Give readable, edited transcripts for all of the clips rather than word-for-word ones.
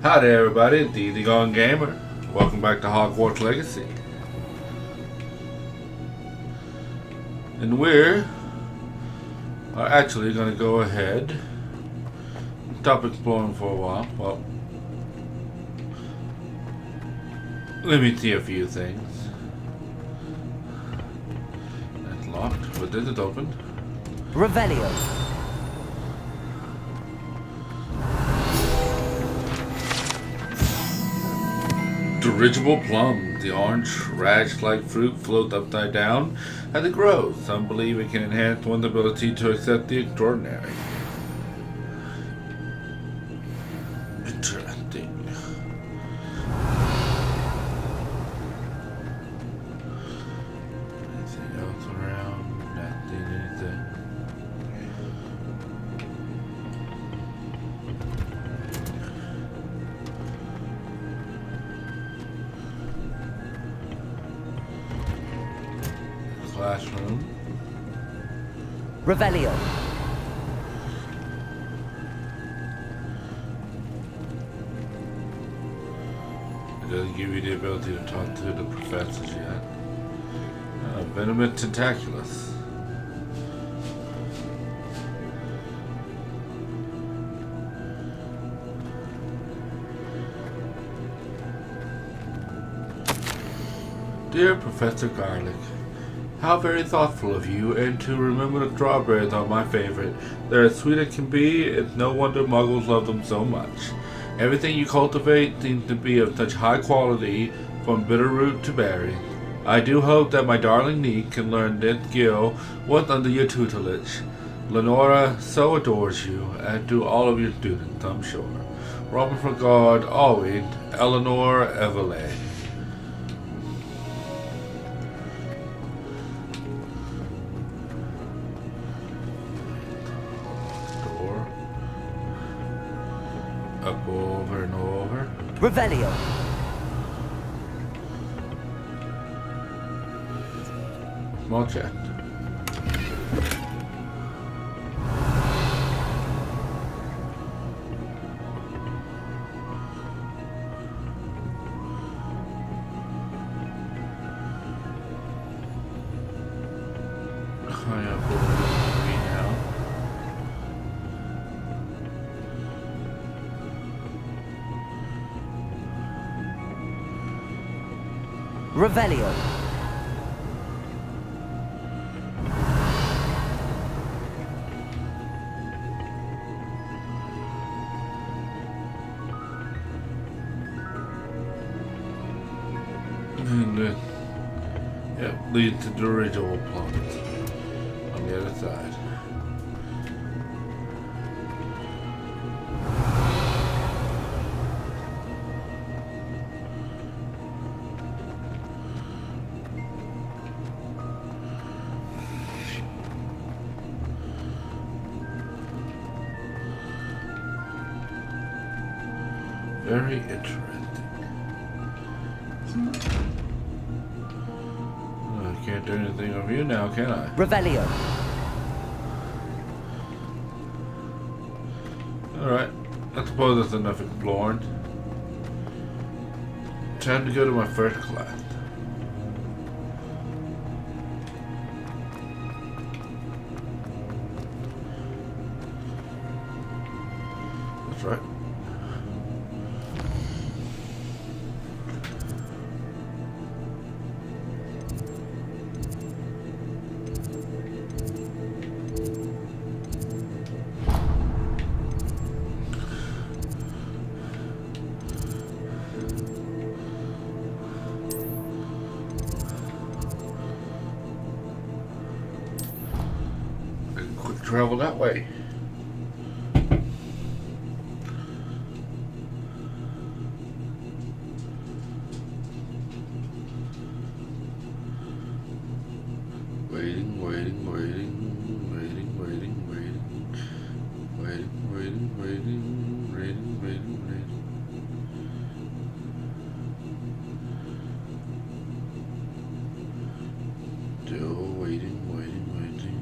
Hi there everybody, it's EasyGoingGamer. Welcome back to Hogwarts Legacy. And we're actually going to go ahead and stop exploring for a while. Well, let me see a few things. That's locked, but this is open. Revelio. Dirigible plum. The orange, rash-like fruit floats upside down as it grows. Some believe it can enhance one's ability to accept the extraordinary. Interesting. Anything else around? Nothing, anything. Classroom. Revelio. It doesn't give you the ability to talk to the professors yet. Venomous Tentaculus. Dear Professor Garlic, how very thoughtful of you, and to remember the strawberries are my favorite. They're as sweet as can be, it's no wonder muggles love them so much. Everything you cultivate seems to be of such high quality, from bitterroot to berry. I do hope that my darling niece can learn this skill once under your tutelage. Lenora so adores you, as do all of your students, I'm sure. Robin for God, always, Eleanor Everley. Up over and over. Revelio. Small chest. High up over now. Revelio. And leads to dirigible plums on the other side. Very interesting. I can't do anything of you now, can I? Revelio. Alright, I suppose that's enough exploring. Time to go to my first class. That's right. Quick travel that way. Waiting, waiting, waiting, waiting, waiting, waiting, waiting, waiting, waiting, waiting, waiting, waiting. Still waiting, waiting, waiting.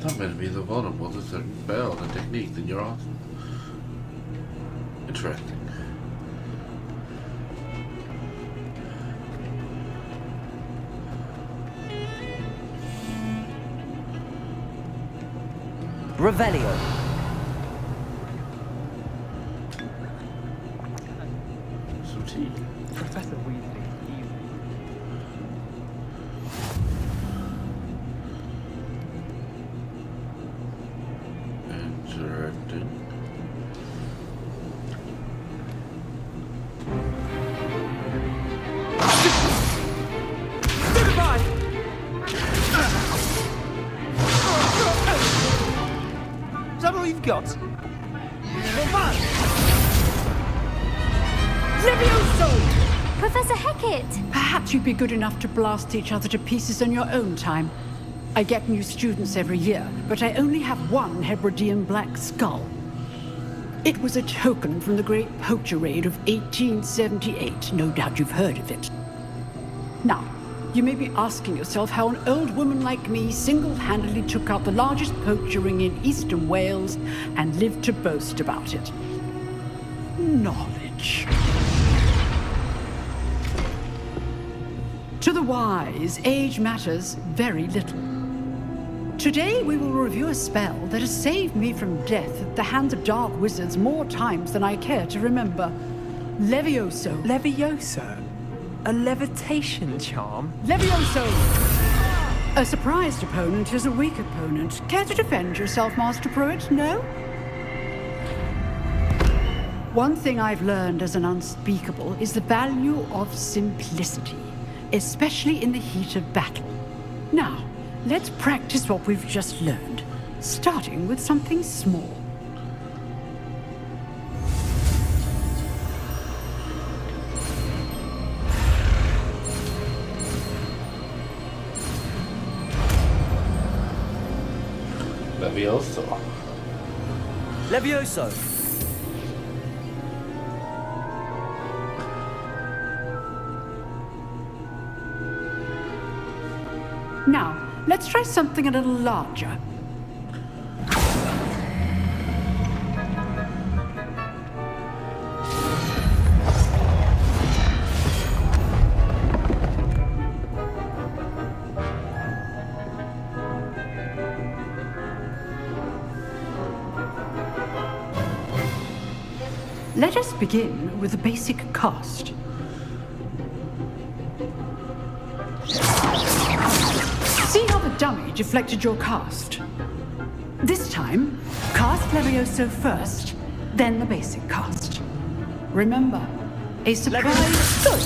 Some enemies are vulnerable to certain spells and techniques in your arsenal. Interesting. Revelio. Some tea. Professor Weasley. Interesting. Goodbye! Is that all you've got? Levioso! Professor Hecat! Perhaps you'd be good enough to blast each other to pieces in your own time. I get new students every year, but I only have one Hebridean black skull. It was a token from the Great Poacher Raid of 1878. No doubt you've heard of it. Now, you may be asking yourself how an old woman like me single-handedly took out the largest poacher ring in eastern Wales and lived to boast about it. Knowledge. To the wise, age matters very little. Today we will review a spell that has saved me from death at the hands of dark wizards more times than I care to remember. Levioso. Levioso? A levitation charm? Levioso! A surprised opponent is a weak opponent. Care to defend yourself, Master Pruitt? No? One thing I've learned as an unspeakable is the value of simplicity, especially in the heat of battle. Now, let's practice what we've just learned, starting with something small. Levioso. Levioso. Now, let's try something a little larger. Let us begin with the basic cast. See how the dummy deflected your cast? This time, cast Levioso first, then the basic cast. Remember, a surprise. Good.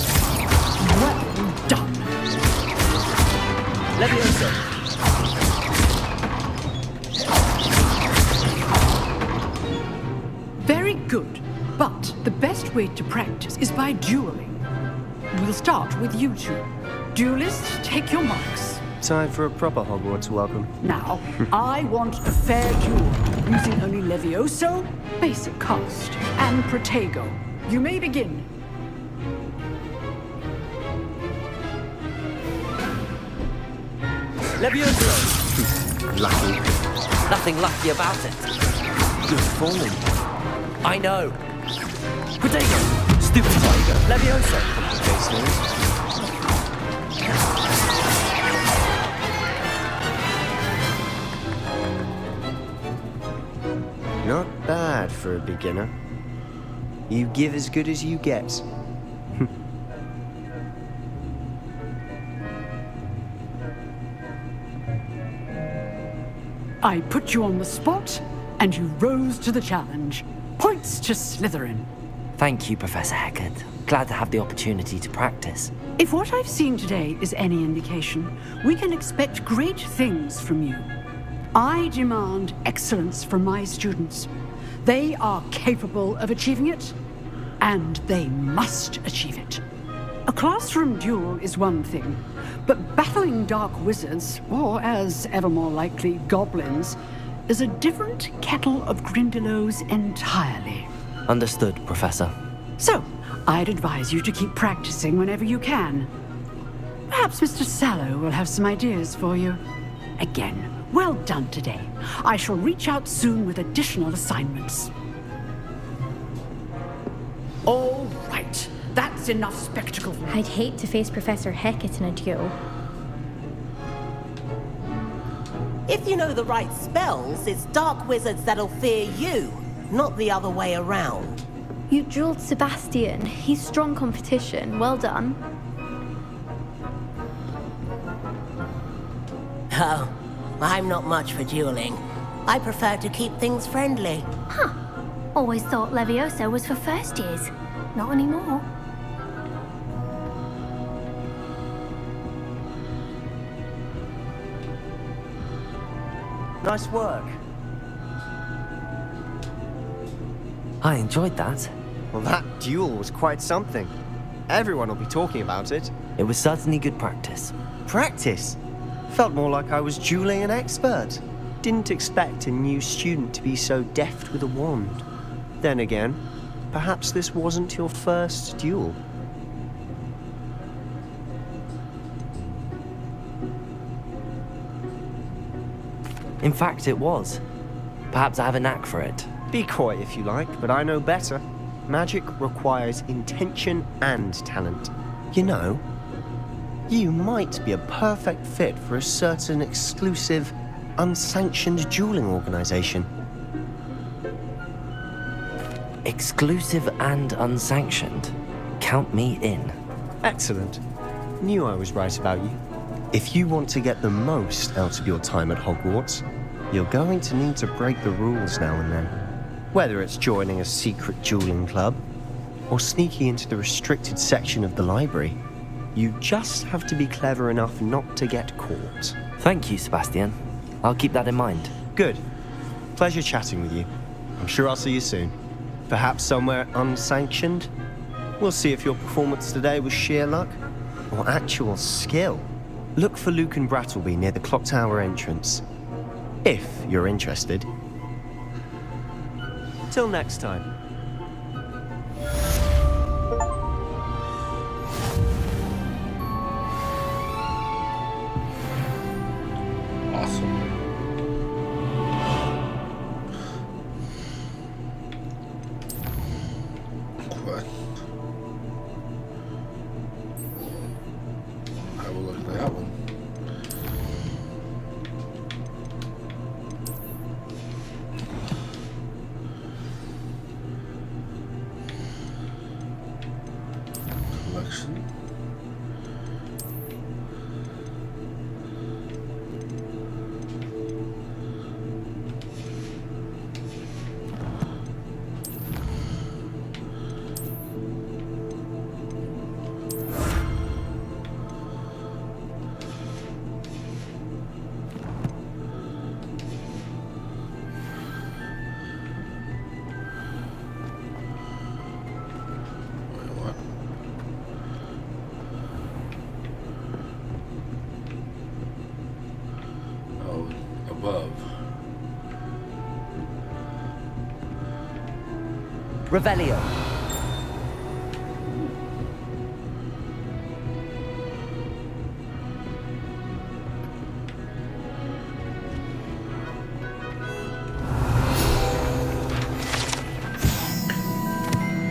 Well done. Levioso. Very good, but the best way to practice is by dueling. We'll start with you two. Duelists, take your marks. Time for a proper Hogwarts welcome. Now, I want a fair duel, using only Levioso, basic cast, and Protego. You may begin. Levioso. Lucky. Nothing lucky about it. Good form. I know. Protego. Stupid tiger. Levioso. Not bad for a beginner. You give as good as you get. I put you on the spot, and you rose to the challenge. Points to Slytherin. Thank you, Professor Hecat. Glad to have the opportunity to practice. If what I've seen today is any indication, we can expect great things from you. I demand excellence from my students. They are capable of achieving it, and they must achieve it. A classroom duel is one thing, but battling dark wizards, or as ever more likely, goblins, is a different kettle of Grindylows entirely. Understood, Professor. So, I'd advise you to keep practicing whenever you can. Perhaps Mr. Sallow will have some ideas for you. Again, well done today. I shall reach out soon with additional assignments. All right, that's enough spectacle. I'd hate to face Professor Hecat in a duel. If you know the right spells, it's dark wizards that'll fear you, not the other way around. You dueled Sebastian. He's strong competition. Well done. Oh, I'm not much for dueling. I prefer to keep things friendly. Huh. Always thought Leviosa was for first years. Not anymore. Nice work. I enjoyed that. Well, that duel was quite something. Everyone will be talking about it. It was certainly good practice. Practice? Felt more like I was dueling an expert. Didn't expect a new student to be so deft with a wand. Then again, perhaps this wasn't your first duel. In fact, it was. Perhaps I have a knack for it. Be coy if you like, but I know better. Magic requires intention and talent. You know, you might be a perfect fit for a certain exclusive, unsanctioned dueling organization. Exclusive and unsanctioned. Count me in. Excellent. Knew I was right about you. If you want to get the most out of your time at Hogwarts, you're going to need to break the rules now and then. Whether it's joining a secret dueling club, or sneaking into the restricted section of the library, you just have to be clever enough not to get caught. Thank you, Sebastian. I'll keep that in mind. Good. Pleasure chatting with you. I'm sure I'll see you soon. Perhaps somewhere unsanctioned? We'll see if your performance today was sheer luck, or actual skill. Look for Luke and Brattleby near the clock tower entrance. If you're interested. Till next time. Awesome. What? I will look at that one. Collection. Wait, what? Oh, above. Revelio.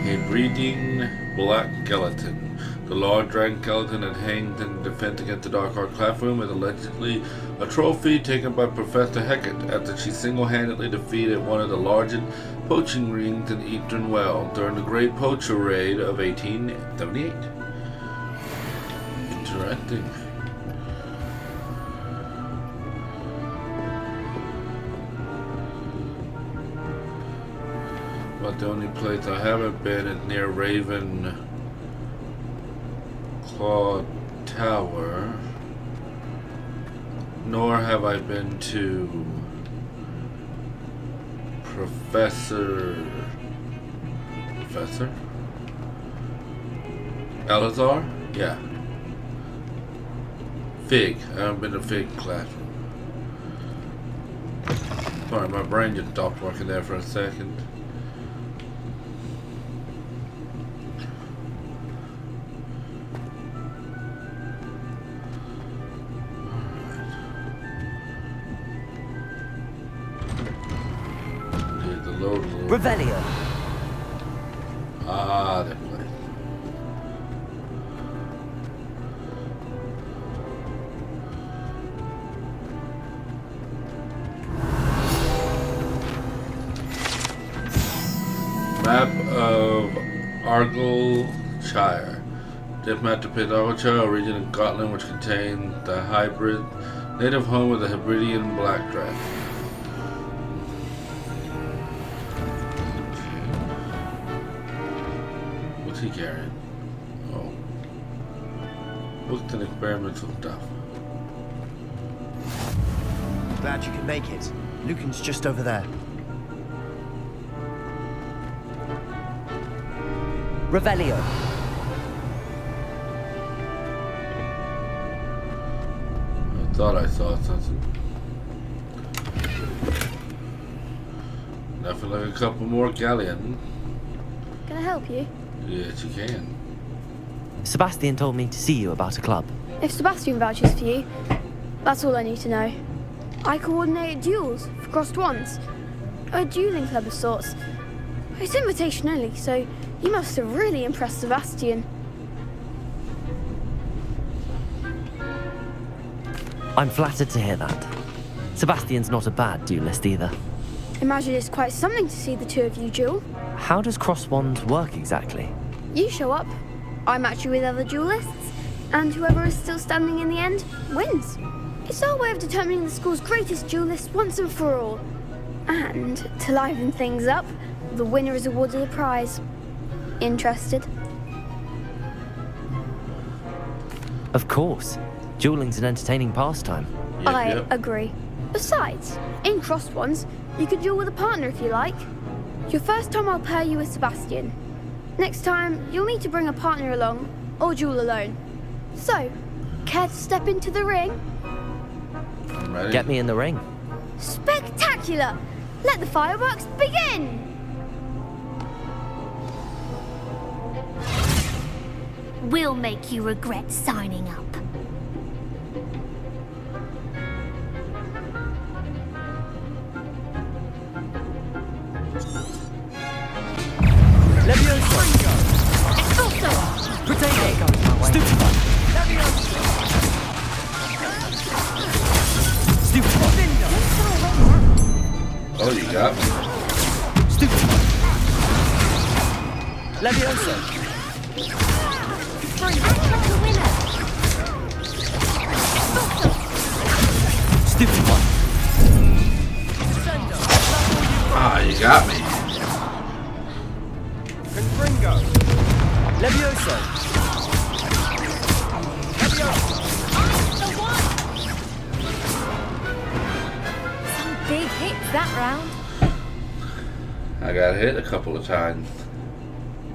A breeding black skeleton. The large dragon skeleton that hangs in defense against the Dark Art classroom is allegedly a trophy taken by Professor Hecat after she single-handedly defeated one of the largest poaching rings in Eastern Well during the Great Poacher Raid of 1878. Interesting. But the only place I haven't been is near Raven Claw Tower, nor have I been to Professor Alazar? Yeah. Fig. I haven't been to Fig classroom. Sorry, my brain just stopped working there for a second. Load a little. Revelio. Ah, that place. Map of Argyllshire. Diplomat to Pit Argyllshire, a region in Scotland which contained the hybrid native home of the Hebridean black dragon. What's he carrying? Oh. Books and experimental stuff. Glad you could make it. Lucan's just over there. Revelio. I thought I saw something. Nothing like a couple more galleon. Can I help you? Yes, you can. Sebastian told me to see you about a club. If Sebastian vouches for you, that's all I need to know. I coordinate duels for crossed wands. A dueling club of sorts. It's invitation only, so you must have really impressed Sebastian. I'm flattered to hear that. Sebastian's not a bad duelist either. Imagine it's quite something to see the two of you duel. How does cross wands work exactly? You show up, I match you with other duelists, and whoever is still standing in the end wins. It's our way of determining the school's greatest duelist once and for all. And to liven things up, the winner is awarded a prize. Interested? Of course. Dueling's an entertaining pastime. I agree. Besides, in crossed ones, you can duel with a partner if you like. Your first time I'll pair you with Sebastian. Next time, you'll need to bring a partner along, or duel alone. So, care to step into the ring? I'm ready. Get me in the ring. Spectacular! Let the fireworks begin! We'll make you regret signing up. Levioso! Expulso! Potato! Stupid! Stupid! Oh, you got me. Stupid! Levioso! Stupid one! Ah, you got me. Confringo! Levioso! Levioso! Some big hits that round. I got hit a couple of times.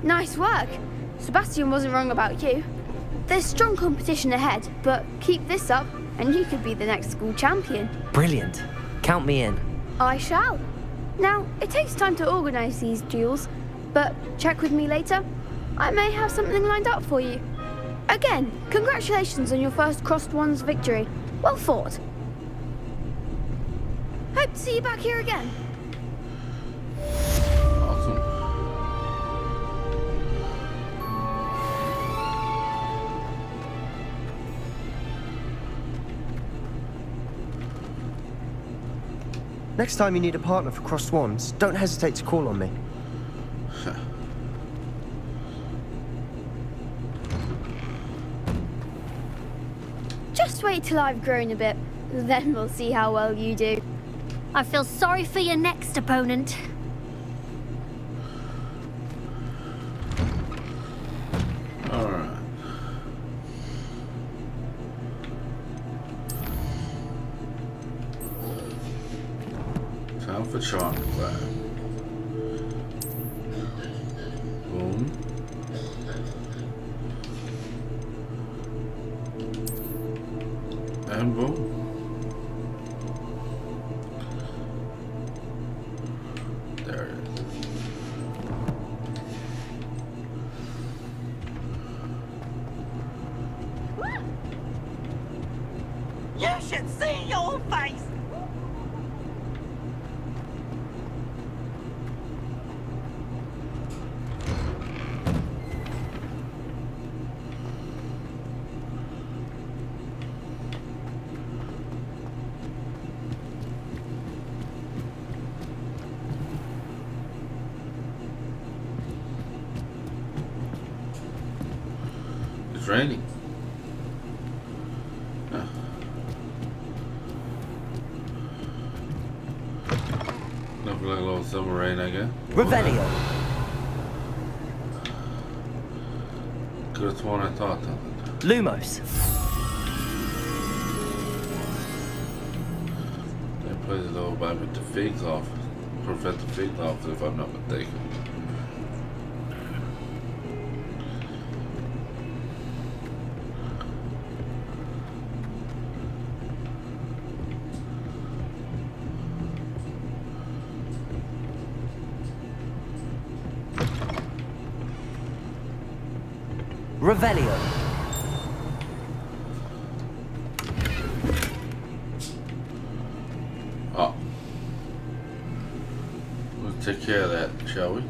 Nice work. Sebastian wasn't wrong about you. There's strong competition ahead, but keep this up and you could be the next school champion. Brilliant. Count me in. I shall. Now, it takes time to organise these duels, but check with me later. I may have something lined up for you. Again, congratulations on your first crossed wands victory. Well fought. Hope to see you back here again. Awesome. Next time you need a partner for crossed wands, don't hesitate to call on me. Just wait till I've grown a bit, then we'll see how well you do. I feel sorry for your next opponent. Alright. Time for charm class. Boom. And boom. There it is. You should see your face! training. Huh. Nothing like a little submarine, I guess. Revelio. Could have sworn I thought something. Lumos. That place is over by Mr. Fig's office. Professor Fig's office, if I'm not mistaken. Revelio. Oh. Let's take care of that, shall we?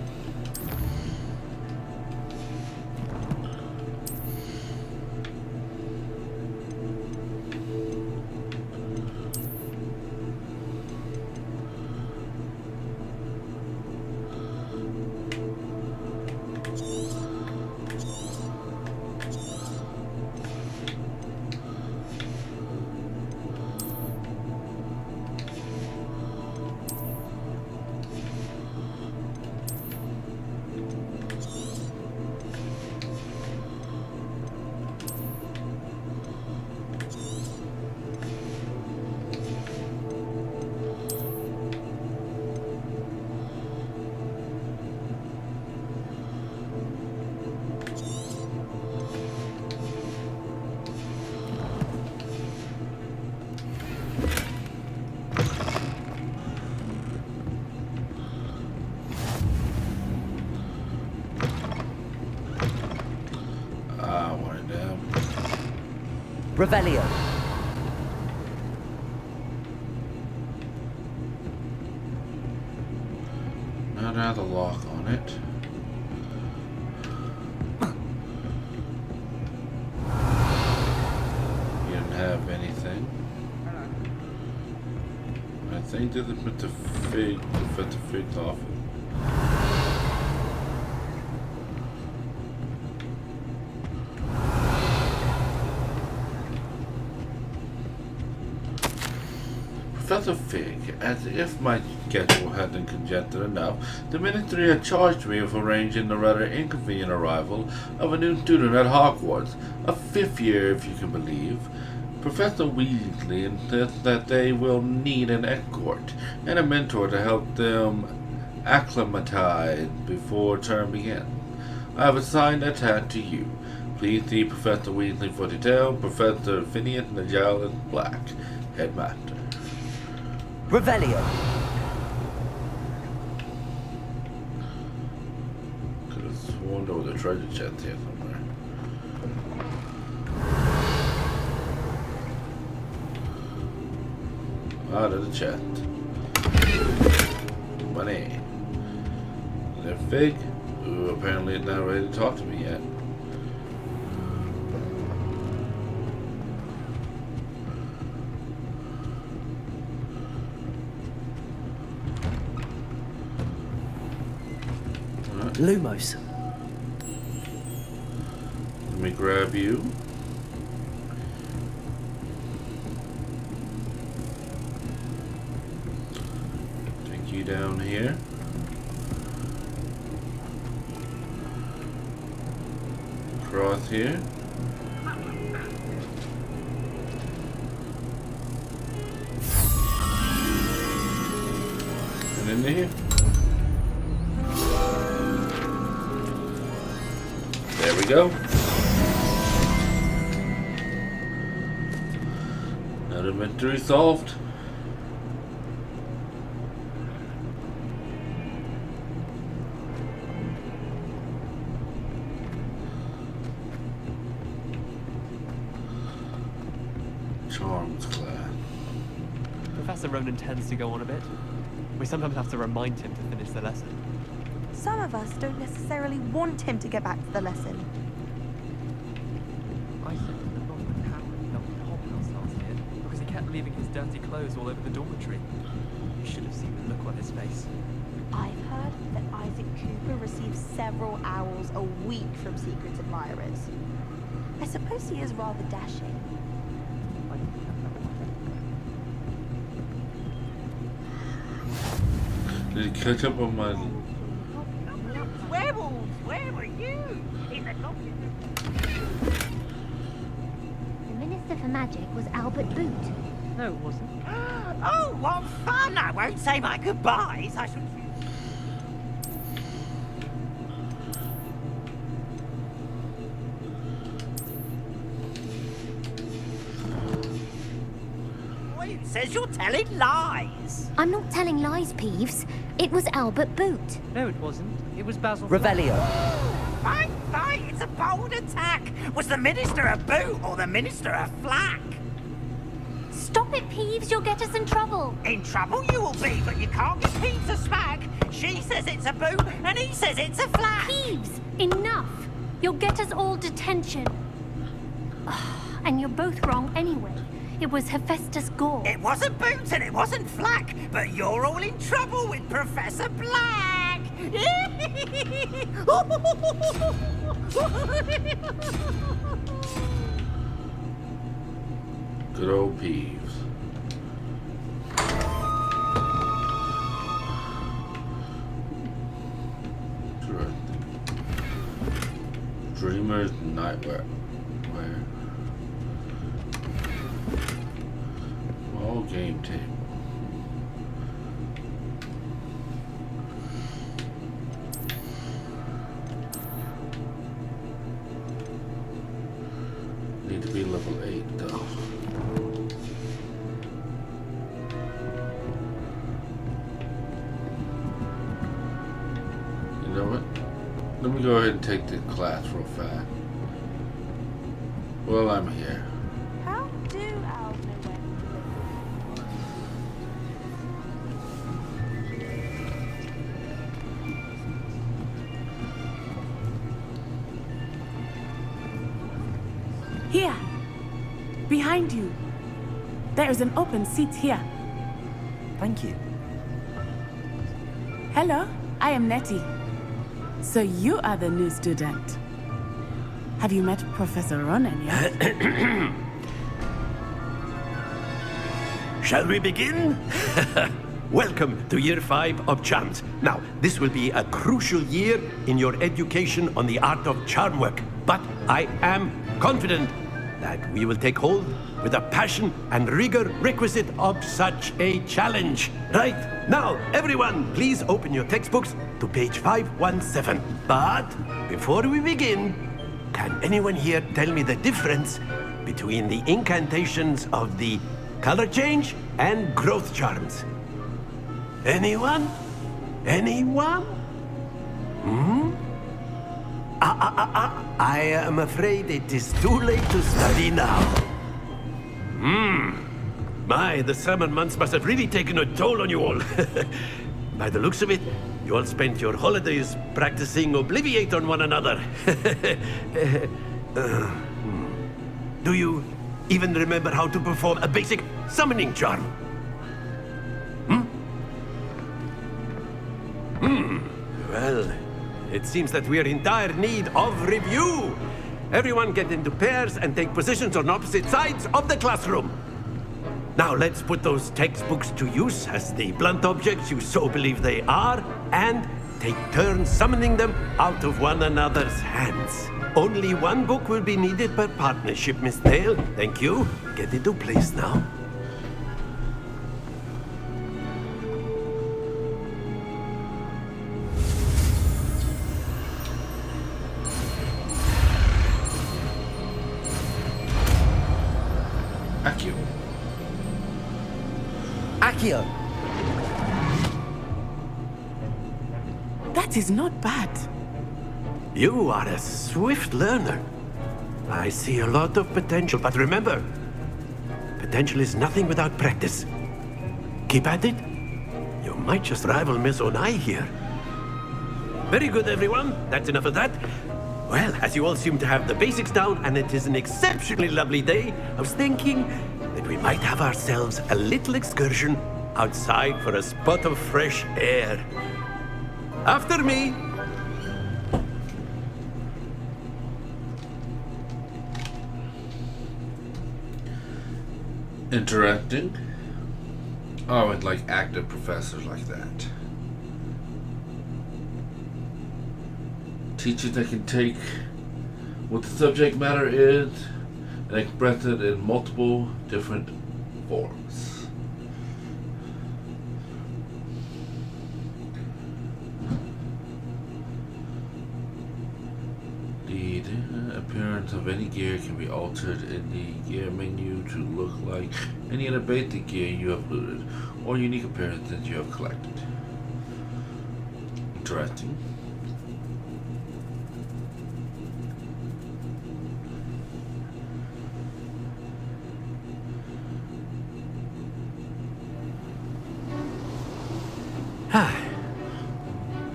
Revelio. Not have the lock on it. You didn't have anything. I think this is Mr. Fig's office. Professor Fig, as if my schedule hadn't congested enough, the Ministry had charged me with arranging the rather inconvenient arrival of a new student at Hogwarts, a 5th year if you can believe. Professor Weasley insists that they will need an escort and a mentor to help them acclimatize before term begins. I have assigned that task to you. Please see Professor Weasley for detail. Professor Phineas Nigel Black, Headmaster. Revelio. Could have sworn there was a treasure chest here somewhere. Ah, there's a chest. Money. Is that Fig? Ooh, apparently it's not ready to talk to me yet. Lumos. Let me grab you. Take you down here. Across here. And in here. There we go. Another mystery solved. Charms class. Professor Ronan tends to go on a bit. We sometimes have to remind him to finish the lesson. Some of us don't necessarily want him to get back to the lesson. I said to the Lord that Hagrid felt in Hogwarts last year because he kept leaving his dirty clothes all over the dormitory. You should have seen the look on his face. I've heard that Isaac Cooper receives several owls a week from secret admirers. I suppose he is rather dashing. Did he catch up on my... Werewolves, where were you? The Minister for Magic was Albert Boot. No, it wasn't. Oh, what fun! I won't say my goodbyes. I shall... It says you're telling lies. I'm not telling lies, Peeves. It was Albert Boot. No, it wasn't. It was Basil. Revelio. Fight, fight! It's a bold attack. Was the Minister a boot or the Minister a flack? Stop it, Peeves. You'll get us in trouble. In trouble you will be, but you can't get Pete to smack. She says it's a boot, and he says it's a flack. Peeves, enough. You'll get us all detention. And you're both wrong anyway. It was Hephaestus Gore. It wasn't boot and it wasn't flack, but you're all in trouble with Professor Black. Good old Peeves. Dreamer's Nightmare. Where? Small game table. Need to be level 8 though. You know what? Let me go ahead and take the class real fast. Well, I'm here. How do owls know when to Here, behind you. There is an open seat here. Thank you. Hello, I am Nettie. So you are the new student. Have you met Professor Ronan yet? Shall we begin? Welcome to Year 5 of Charms. Now, this will be a crucial year in your education on the art of charm work. But I am confident that we will take hold with the passion and rigor requisite of such a challenge. Right, now, everyone, please open your textbooks to page 517. But before we begin, can anyone here tell me the difference between the incantations of the color change and growth charms? Anyone? Anyone? I am afraid it is too late to study now. My, the summer months must have really taken a toll on you all. By the looks of it, you all spent your holidays practicing Obliviate on one another. Do you even remember how to perform a basic summoning charm? Well, it seems that we are in dire need of review. Everyone get into pairs and take positions on opposite sides of the classroom. Now let's put those textbooks to use as the blunt objects you so believe they are, and take turns summoning them out of one another's hands. Only one book will be needed per partnership, Miss Dale. Thank you. Get into place now. Accio. That is not bad. You are a swift learner. I see a lot of potential, but remember, potential is nothing without practice. Keep at it. You might just rival Miss Onai here. Very good, everyone. That's enough of that. Well, as you all seem to have the basics down, and it is an exceptionally lovely day, I was thinking that we might have ourselves a little excursion outside for a spot of fresh air. After me. Interesting. I would like active professors like that. Teachers that can take what the subject matter is and express it in multiple different forms. The appearance of any gear can be altered in the gear menu to look like any other basic gear you have looted or unique appearances you have collected. Interesting.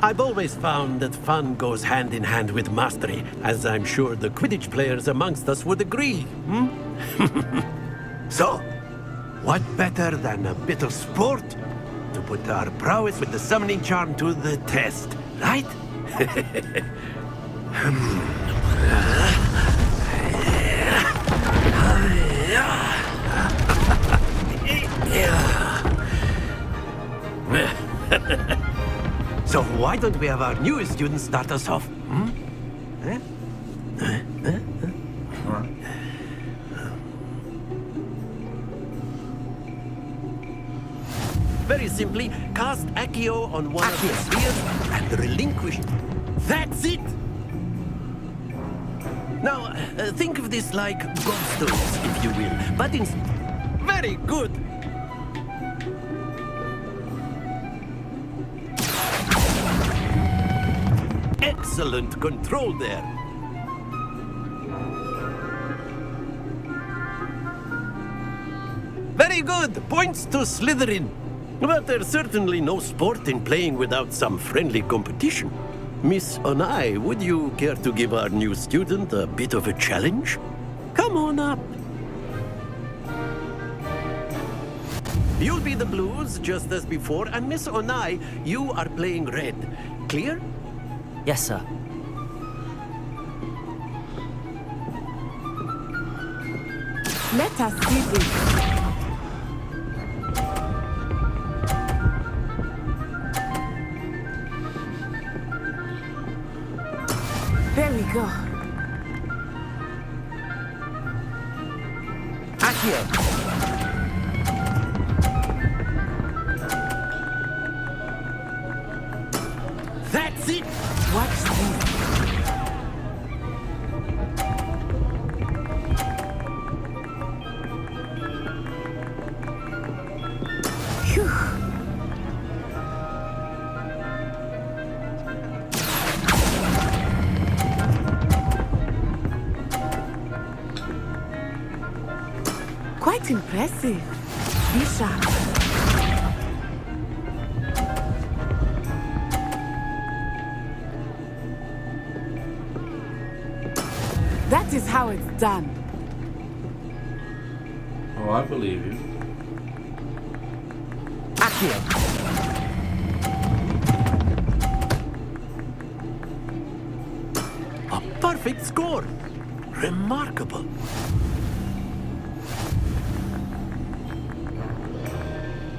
I've always found that fun goes hand in hand with mastery, as I'm sure the Quidditch players amongst us would agree. So, what better than a bit of sport to put our prowess with the summoning charm to the test, right? So why don't we have our newest student start us off? Very simply, cast Accio on one of the spheres and relinquish it. That's it! Now, think of this like gobstones, if you will, but in... Very good! Excellent control there. Very good. Points to Slytherin. But there's certainly no sport in playing without some friendly competition. Miss Onai, would you care to give our new student a bit of a challenge? Come on up. You'll be the blues, just as before, and Miss Onai, you are playing red. Clear? Yes, sir. Let us see this. There we go. Accio! That's it! Watch this. Phew. Quite impressive. Be sharp. That is how it's done. Oh, I believe you. Accio! A perfect score. Remarkable.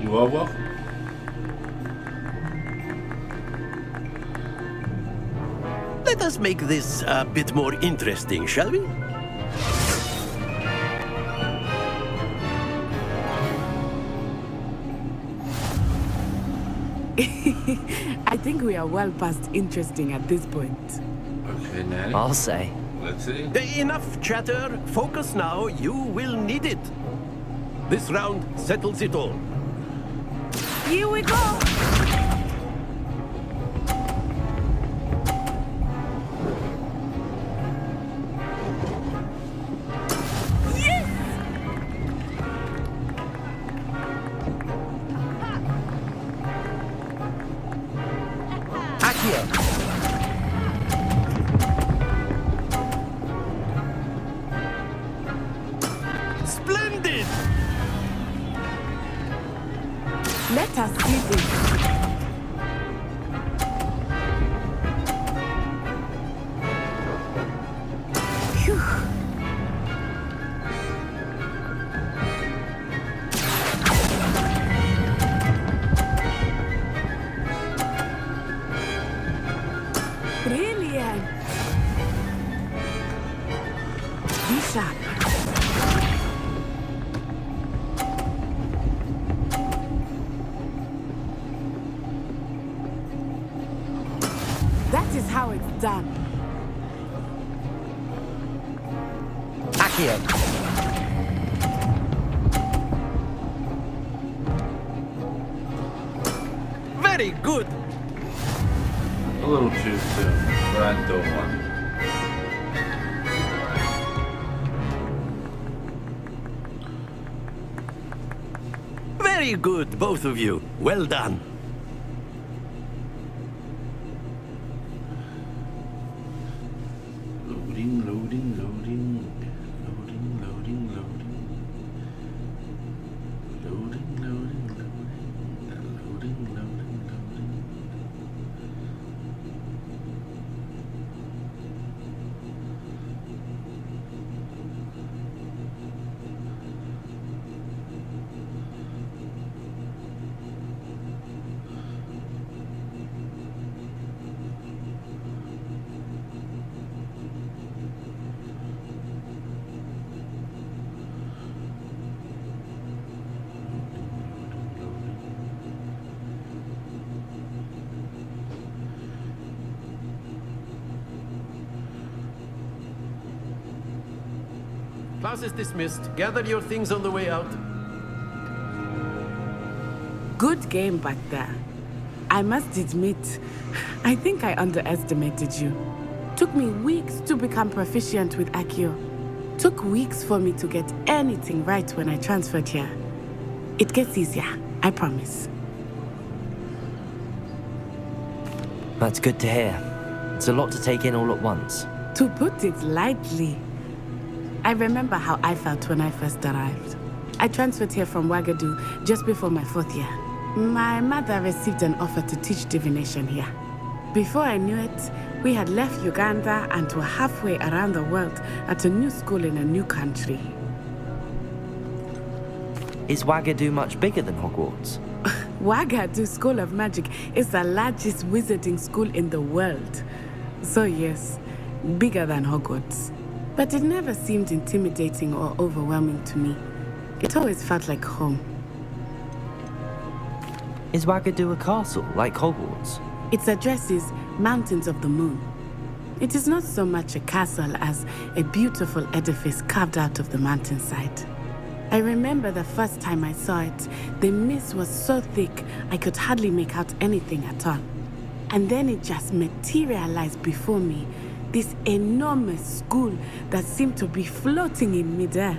You are welcome. Let us make this a bit more interesting, shall we? I think we are well past interesting at this point. Okay, Nanny. I'll say. Let's see. Enough chatter. Focus now. You will need it. This round settles it all. Here we go! Splendid! Let us see this. Phew. how it's done. Accio. Very good. A little too soon, but I don't want it. Very good, both of you. Well done. Loading, loading, loading. Loading, loading, loading. Loading, loading, loading. Loading, loading, loading. Class is dismissed. Gather your things on the way out. Good game back there. I must admit, I think I underestimated you. Took me weeks to become proficient with Accio. Took weeks for me to get anything right when I transferred here. It gets easier, I promise. That's good to hear. It's a lot to take in all at once. To put it lightly, I remember how I felt when I first arrived. I transferred here from Ouagadougou just before my 4th year. My mother received an offer to teach divination here. Before I knew it, we had left Uganda and were halfway around the world at a new school in a new country. Is Ouagadougou much bigger than Hogwarts? Ouagadougou School of Magic is the largest wizarding school in the world. So yes, bigger than Hogwarts. But it never seemed intimidating or overwhelming to me. It always felt like home. Is Ouagadougou a castle, like Hogwarts? Its address is Mountains of the Moon. It is not so much a castle as a beautiful edifice carved out of the mountainside. I remember the first time I saw it, the mist was so thick I could hardly make out anything at all. And then it just materialized before me, this enormous school that seemed to be floating in midair.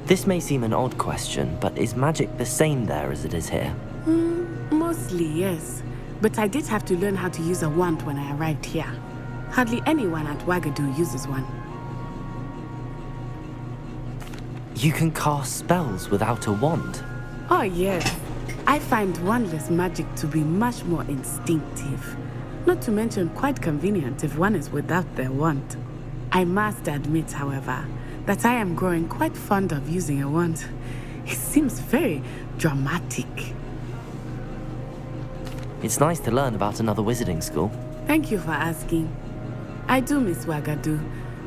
This may seem an odd question, but is magic the same there as it is here? Mostly, yes. But I did have to learn how to use a wand when I arrived here. Hardly anyone at Ouagadougou uses one. You can cast spells without a wand? Oh, yes. I find wandless magic to be much more instinctive. Not to mention quite convenient if one is without their wand. I must admit, however, that I am growing quite fond of using a wand. It seems very dramatic. It's nice to learn about another wizarding school. Thank you for asking. I do miss Ouagadougou,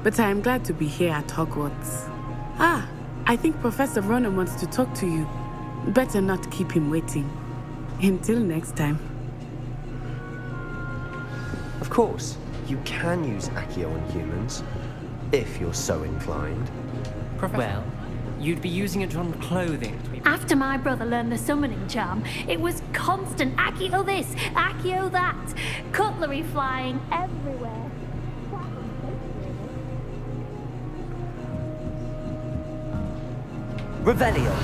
but I am glad to be here at Hogwarts. Ah, I think Professor Ronan wants to talk to you. Better not keep him waiting. Until next time. Of course, you can use Accio on humans, if you're so inclined. Well, you'd be using it on clothing. After my brother learned the summoning charm, it was constant Accio this, Accio that, cutlery flying everywhere. Revelio.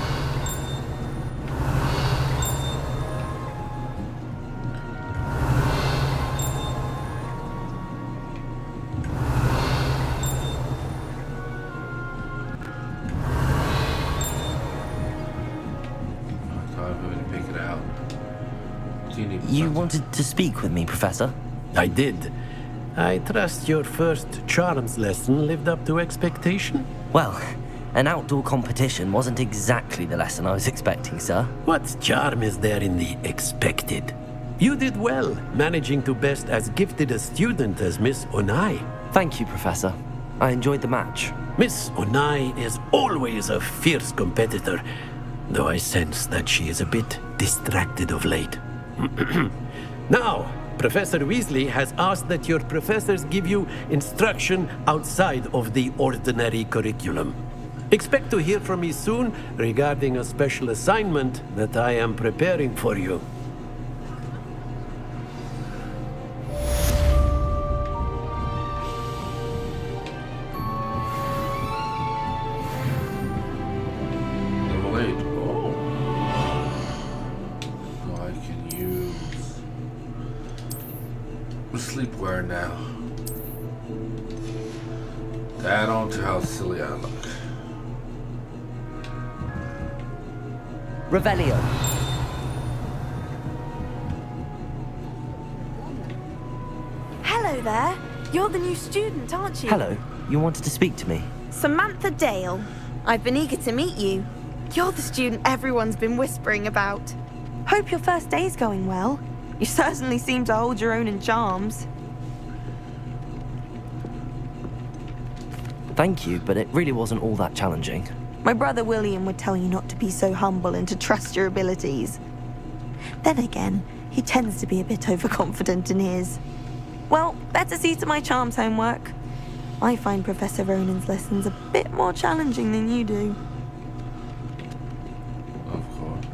You wanted to speak with me, Professor? I did. I trust your first charms lesson lived up to expectation? Well, an outdoor competition wasn't exactly the lesson I was expecting, sir. What charm is there in the expected? You did well, managing to best as gifted a student as Miss Onai. Thank you, Professor. I enjoyed the match. Miss Onai is always a fierce competitor, though I sense that she is a bit distracted of late. Now, Professor Weasley has asked that your professors give you instruction outside of the ordinary curriculum. Expect to hear from me soon regarding a special assignment that I am preparing for you. Level 8. Oh. So I can use sleepwear now. To add on to how silly I look. Revelio. Hello there. You're the new student, aren't you? Hello. You wanted to speak to me? Samantha Dale. I've been eager to meet you. You're the student everyone's been whispering about. Hope your first day's going well. You certainly seem to hold your own in charms. Thank you, but it really wasn't all that challenging. My brother William would tell you not to be so humble and to trust your abilities. Then again, he tends to be a bit overconfident in his. Well, better see to my charms homework. I find Professor Ronan's lessons a bit more challenging than you do. Of course.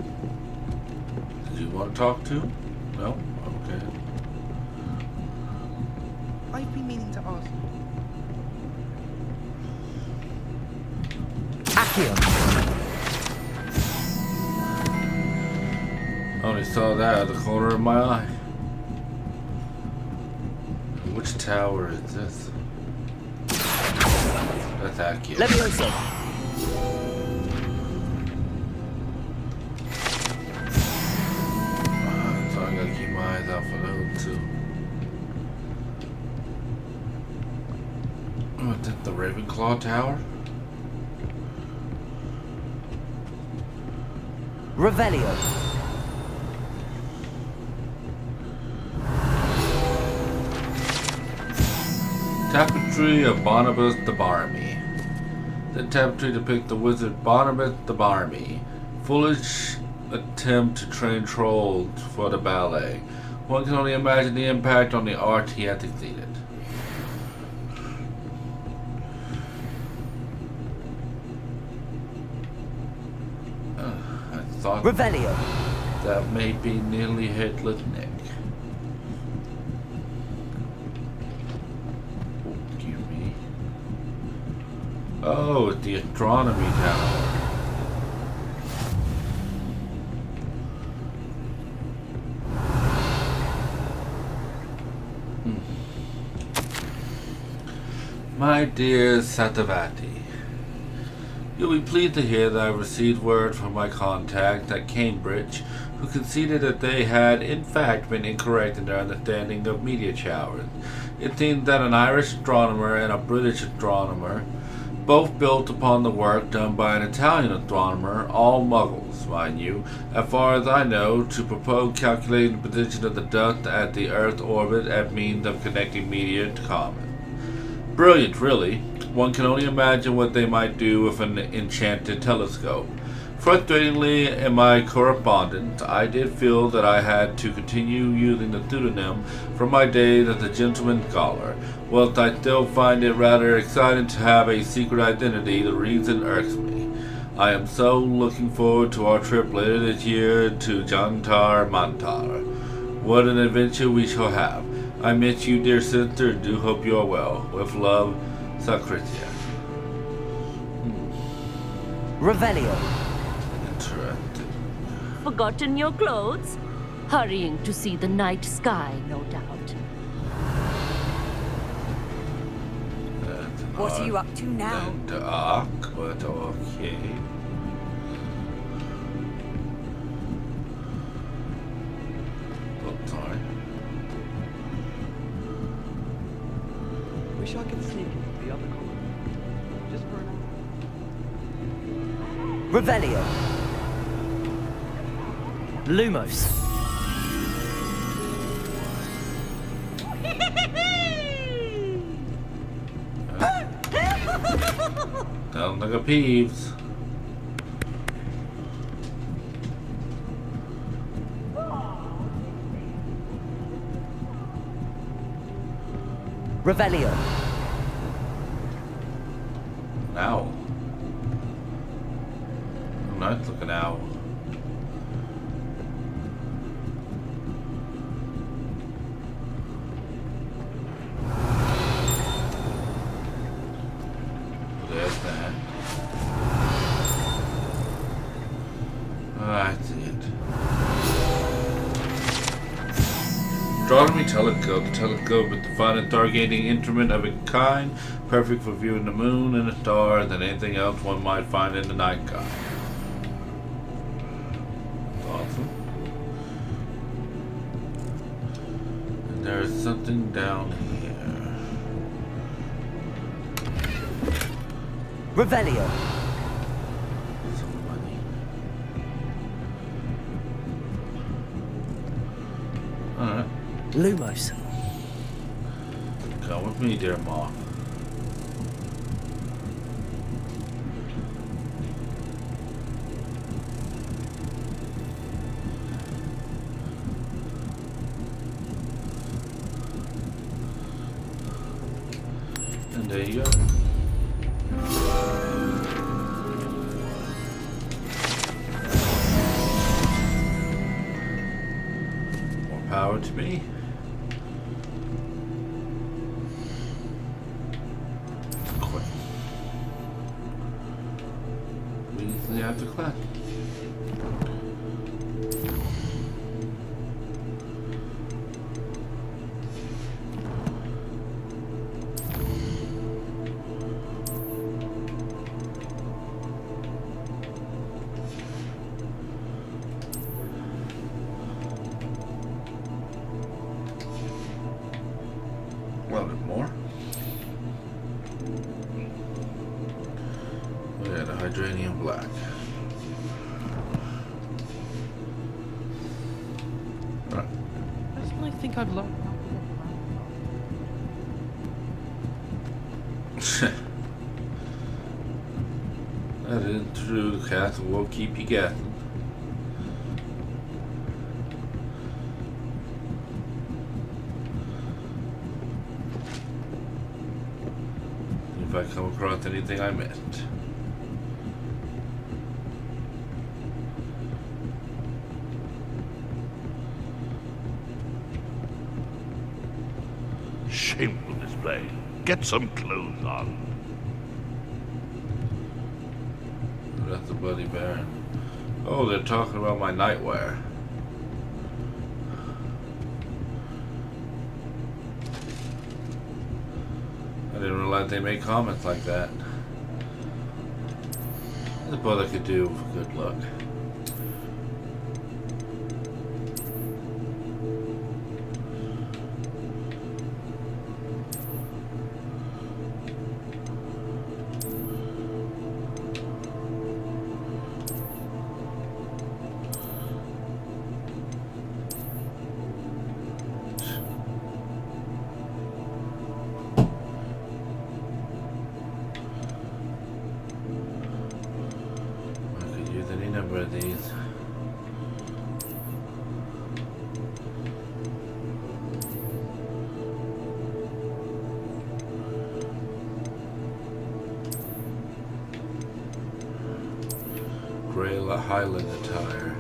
Did you want to talk to? No? Okay. I've been meaning to ask. Accio. I only saw that out of the corner of my eye. Which tower is this? That's Accio. Levioso. So I gotta keep my eyes out for those too. Is that the Ravenclaw Tower? Revelio. Tapestry of Barnabas the Barmy. The tapestry depicts the wizard Barnabas the Barmy. Foolish attempt to train trolls for the ballet. One can only imagine the impact on the art he had succeeded. I thought Revelio. that may be nearly Hitler's neck. Oh, it's the astronomy tower. My dear Satavati, you'll be pleased to hear that I received word from my contact at Cambridge, who conceded that they had in fact been incorrect in their understanding of meteor showers. It seems that an Irish astronomer and a British astronomer, both built upon the work done by an Italian astronomer, all muggles, mind you, as far as I know, to propose calculating the position of the dust at the Earth's orbit as means of connecting meteor to comet. Brilliant, really. One can only imagine what they might do with an enchanted telescope. Frustratingly, in my correspondence, I did feel that I had to continue using the pseudonym from my days as a gentleman scholar. Whilst I still find it rather exciting to have a secret identity, the reason irks me. I am so looking forward to our trip later this year to Jantar Mantar. What an adventure we shall have. I miss you, dear sister, and do hope you are well. With love, Sacritia. Revelio. Interesting. Forgotten your clothes? Hurrying to see the night sky, no doubt. What are you up to now? Dark, but okay. Oh, sorry. Wish I could sneak into the other column. Just for an hour. Revelio. Lumos. Sounds like a Peeves. Revelio. An owl. A nice looking owl. There's that. That's it. Astronomy telescope. The telescope is the finest stargazing instrument of its kind, perfect for viewing the moon and the stars and anything else one might find in the night sky. That's awesome. And there is something down here. Revelio. Some money. Alright. Lumos. Come with me, dear moth. And there you go. More power to me. Quick. We easily have to clap. A little bit more. Yeah, the hydranium black. Right. I suddenly think I've learned. That isn't true. The castle will keep you guessing. If I come across anything I missed. Shameful display. Get some clothes on. That's a bloody bear. Oh, they're talking about my nightwear. I didn't realize they made comments like that. That's what I could do for good luck. Any number of these. Gray Highland attire.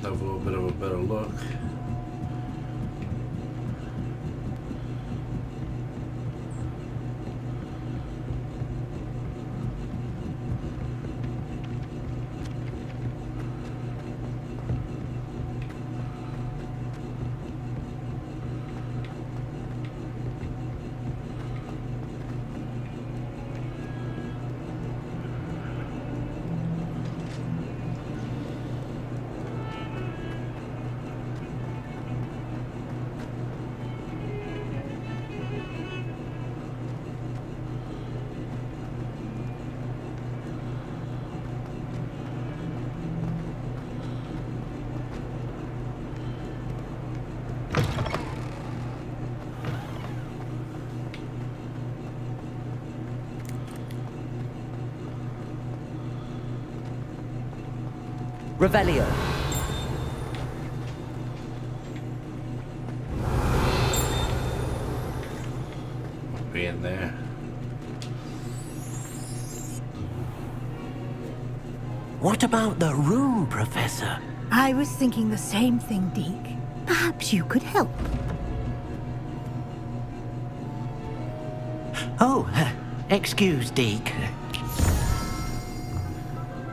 Have a little bit of a better look. Revelio. Being there. What about the room, Professor? I was thinking the same thing, Deke. Perhaps you could help. Oh, excuse, Deke.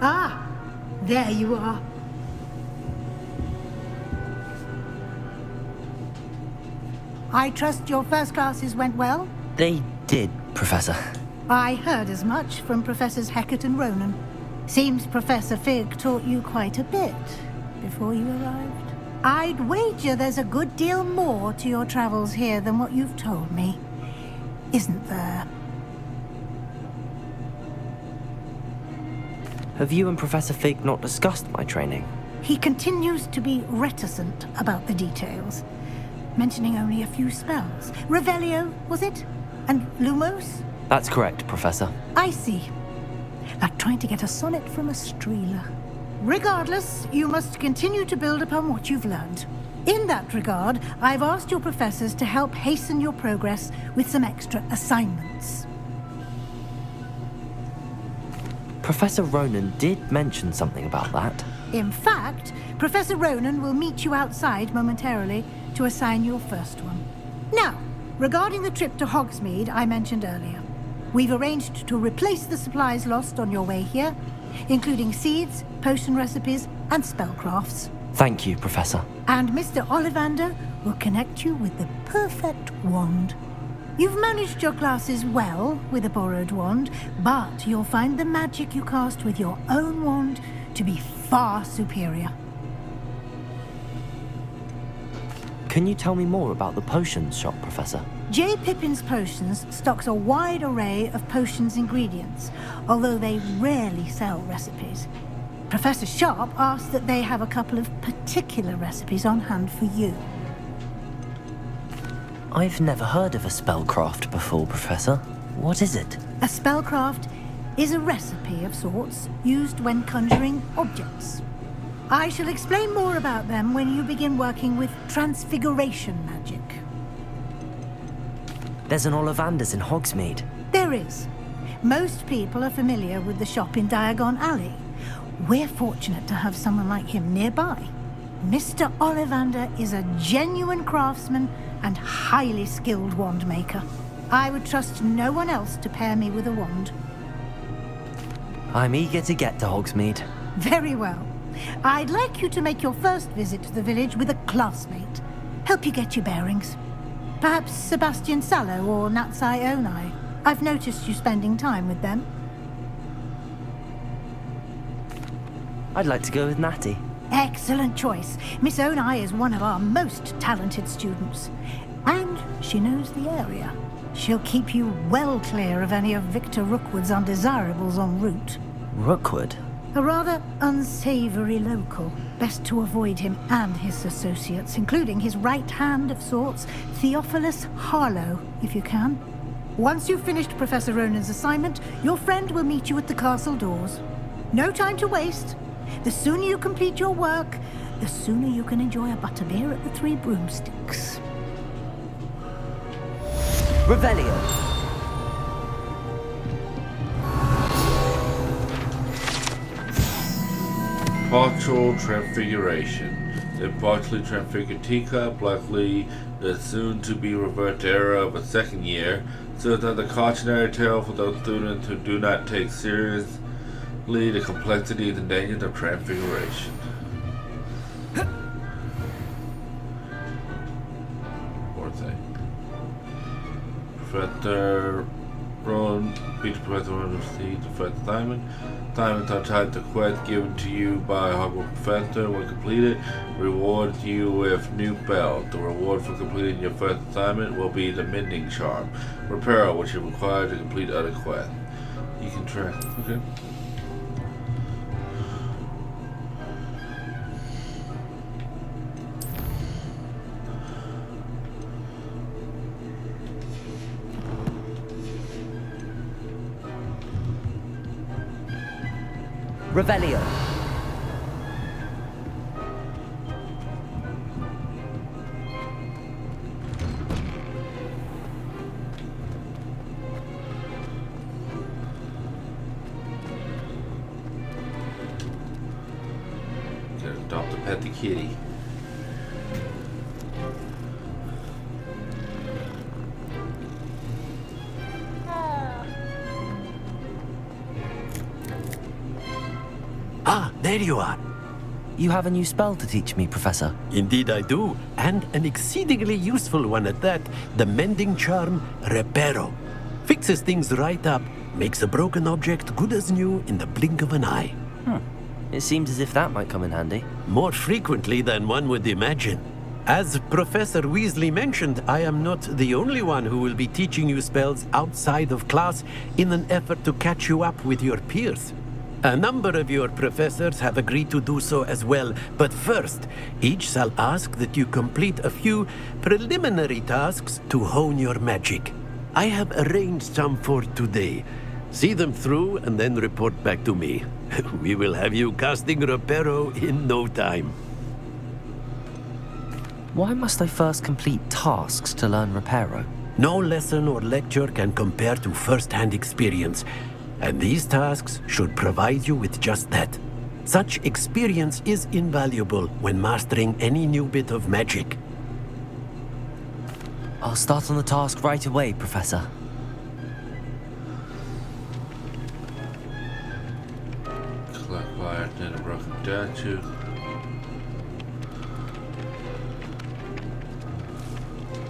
Ah, there you are. I trust your first classes went well? They did, Professor. I heard as much from Professors Hecat and Ronan. Seems Professor Fig taught you quite a bit before you arrived. I'd wager there's a good deal more to your travels here than what you've told me. Isn't there? Have you and Professor Fig not discussed my training? He continues to be reticent about the details, mentioning only a few spells. Revelio, was it? And Lumos? That's correct, Professor. I see. Like trying to get a sonnet from a streeler. Regardless, you must continue to build upon what you've learned. In that regard, I've asked your professors to help hasten your progress with some extra assignments. Professor Ronan did mention something about that. In fact, Professor Ronan will meet you outside momentarily to assign your first one. Now, regarding the trip to Hogsmeade I mentioned earlier, we've arranged to replace the supplies lost on your way here, including seeds, potion recipes, and spellcrafts. Thank you, Professor. And Mr. Ollivander will connect you with the perfect wand. You've managed your classes well with a borrowed wand, but you'll find the magic you cast with your own wand to be far superior. Can you tell me more about the potions shop, Professor? J. Pippin's Potions stocks a wide array of potions ingredients, although they rarely sell recipes. Professor Sharp asks that they have a couple of particular recipes on hand for you. I've never heard of a spellcraft before, Professor. What is it? A spellcraft is a recipe of sorts used when conjuring objects. I shall explain more about them when you begin working with transfiguration magic. There's an Ollivander's in Hogsmeade. There is. Most people are familiar with the shop in Diagon Alley. We're fortunate to have someone like him nearby. Mr. Ollivander is a genuine craftsman and highly skilled wand maker. I would trust no one else to pair me with a wand. I'm eager to get to Hogsmeade. Very well. I'd like you to make your first visit to the village with a classmate. Help you get your bearings. Perhaps Sebastian Sallow or Natsai Onai. I've noticed you spending time with them. I'd like to go with Natty. Excellent choice. Miss Onai is one of our most talented students. And she knows the area. She'll keep you well clear of any of Victor Rookwood's undesirables en route. Rookwood? A rather unsavory local. Best to avoid him and his associates, including his right hand of sorts, Theophilus Harlow, if you can. Once you've finished Professor Ronan's assignment, your friend will meet you at the castle doors. No time to waste. The sooner you complete your work, the sooner you can enjoy a butterbeer at the Three Broomsticks. Revelio. Partial transfiguration. The partially transfigured teacup, likely the soon-to-be revert era of a second year, so that the cautionary tale for those students who do not take seriously the complexities and dangers of transfiguration. Poor thing. Professor Rowan, Peter Professor Rowan received the first assignment. Assignments are tied to quests given to you by a Hogwarts professor. When completed, rewards you with new bells. The reward for completing your first assignment will be the Mending Charm, Repair, which is required to complete other quests. You can track. Okay. Revelio. pet the kitty. Ah, there you are. You have a new spell to teach me, Professor. Indeed I do, and an exceedingly useful one at that. The mending charm, Reparo. Fixes things right up, makes a broken object good as new in the blink of an eye. It seems as if that might come in handy. More frequently than one would imagine. As Professor Weasley mentioned, I am not the only one who will be teaching you spells outside of class in an effort to catch you up with your peers. A number of your professors have agreed to do so as well, but first, each shall ask that you complete a few preliminary tasks to hone your magic. I have arranged some for today. See them through and then report back to me. We will have you casting Reparo in no time. Why must I first complete tasks to learn Reparo? No lesson or lecture can compare to first-hand experience. And these tasks should provide you with just that. Such experience is invaluable when mastering any new bit of magic. I'll start on the task right away, Professor. Collect wire in a broken statue.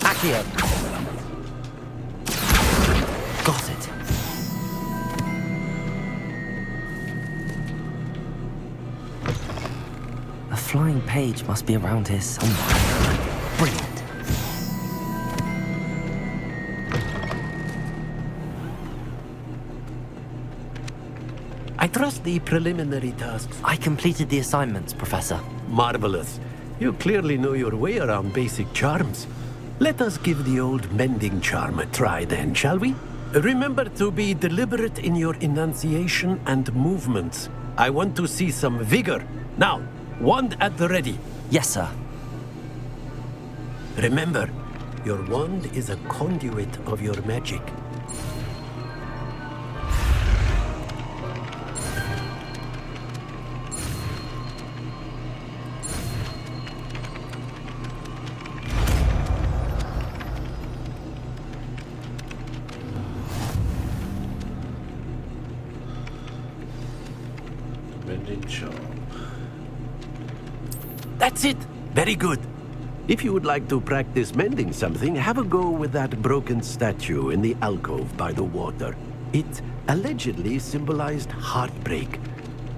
Accio! Got it. A flying page must be around here somewhere. Brilliant. I trust the preliminary tasks. I completed the assignments, Professor. Marvelous. You clearly know your way around basic charms. Let us give the old mending charm a try then, shall we? Remember to be deliberate in your enunciation and movements. I want to see some vigor. Now, wand at the ready. Yes, sir. Remember, your wand is a conduit of your magic. That's it! Very good. If you would like to practice mending something, have a go with that broken statue in the alcove by the water. It allegedly symbolized heartbreak.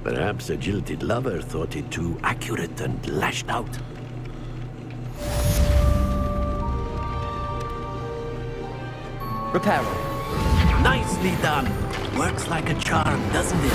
Perhaps a jilted lover thought it too accurate and lashed out. Reparo. Nicely done. Works like a charm, doesn't it?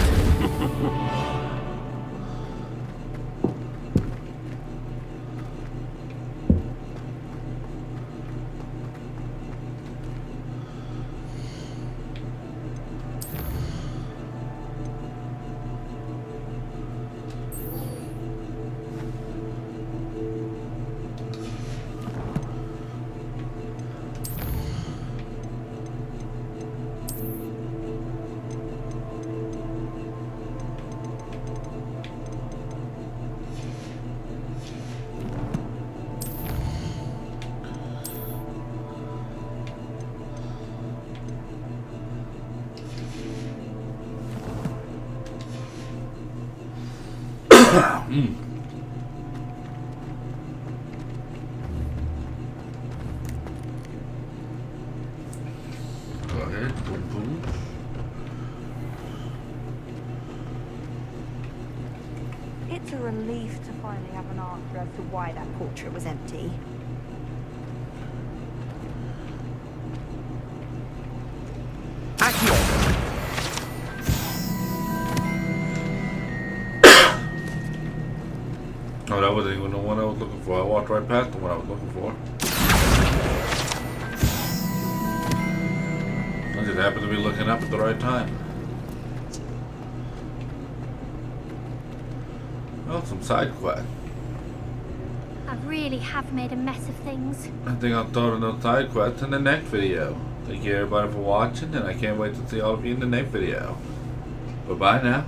Go ahead, boom, boom. It's a relief to finally have an answer as to why that portrait was empty. Oh, that wasn't even the one I was looking for. I walked right past the one I was looking for. I just happened to be looking up at the right time. Well, some side quest. I really have made a mess of things. I think I'll throw another side quest in the next video. Thank you everybody for watching, and I can't wait to see all of you in the next video. Bye-bye now.